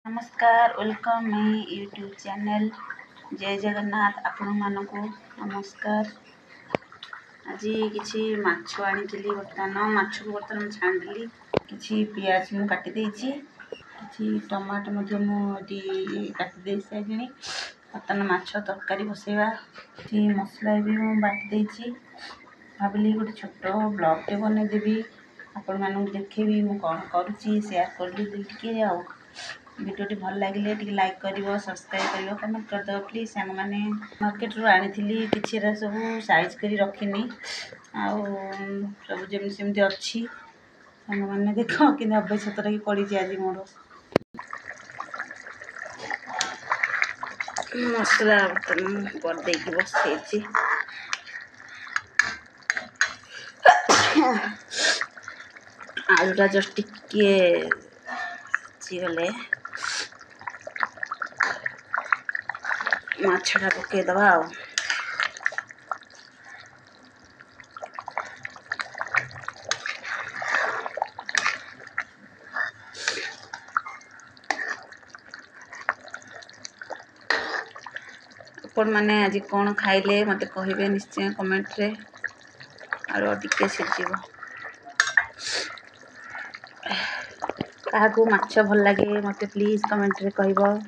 नमस्कार वेलकम मई YouTube channel जय जगन्नाथ आपण मानक नमस्कार। आज किसी माछ आनी बर्तमान माछ को बर्तमान छाणी किसी पियाज मु काटी देछि किसी टमाटो मुझे काटी सारे बर्तमान माछ तरकारी बसैवा कि मसला भी मुझे बाटी देछि भाविली गोटे छोट ब्लॉग टे बनईदेवी आपण मानक देखेबी मु कौन करुच्ची शेयर कर आ वीडियो भल लगे लाइक कर सब्सक्राइब कर कमेंट करदे प्लीज सांग मैंने मार्केट रू आनी किसी सब साइज कर रखनी आउ सब जमी अच्छी सांग मैंने देख कि अभ्यसतर की पड़ी आज मोर मसला करदे बसई आलूटा जस्ट टिके गले माछटा पकईदबा आपण मैंने आज कौन खाइले मत कहे निश्चय कमेंट रे आरो टिके सीझिब क्या माछ भल लगे मत प्लीज कमेंट रे कहब।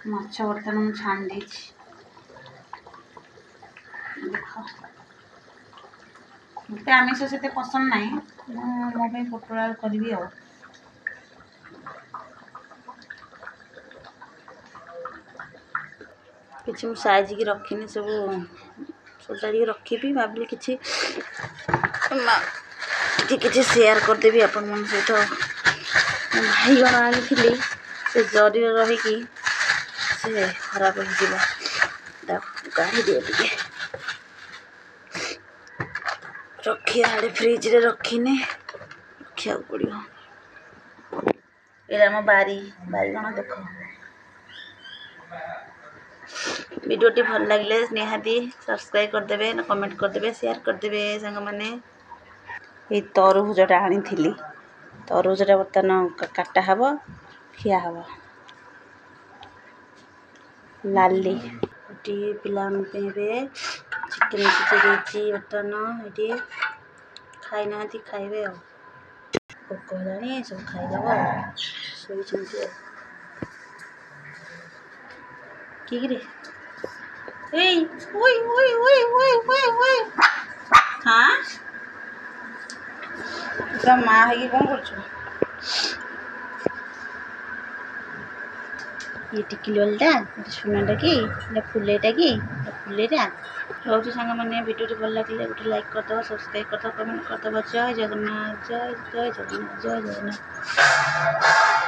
माछ बर्तमान छाण देख मत आमिष से पसंद ना मो पोटल करी आ कि साइज की रखनी सब सजाड़ी रखी भाविली किसी शेयर करदेवी आपण मन सहित भाईगण आनी से जरी रहीकि से खराब हो गाड़ी दिए टे रखी आड़े फ्रिज रे रखीने रखा पड़ो ये बारी बारीगण देख वीडियो टी भल लगे निहाती सब्सक्राइब करदे कमेंट करदे शेयर करदे सांग मैंने ये तरभुजटा आनी तरभुजटा बर्तमान काटा हब खिया हब लाली ये पिला चिकेन सीझे बर्तमान ये खाई ना खाइबे भोक है सब खाईदब शोचे कि हाँ तो माँ है कौन कर ये टिकिलटा सुनाटा कि फुलेटा कि फुलेटा रोज सांग मैंने वीडियो भल लगे गोटे लाइक करदे सब्सक्राइब करदे कमेंट करदे जय जगन्नाथ जय जय जगन्नाथ जय जगन्नाथ।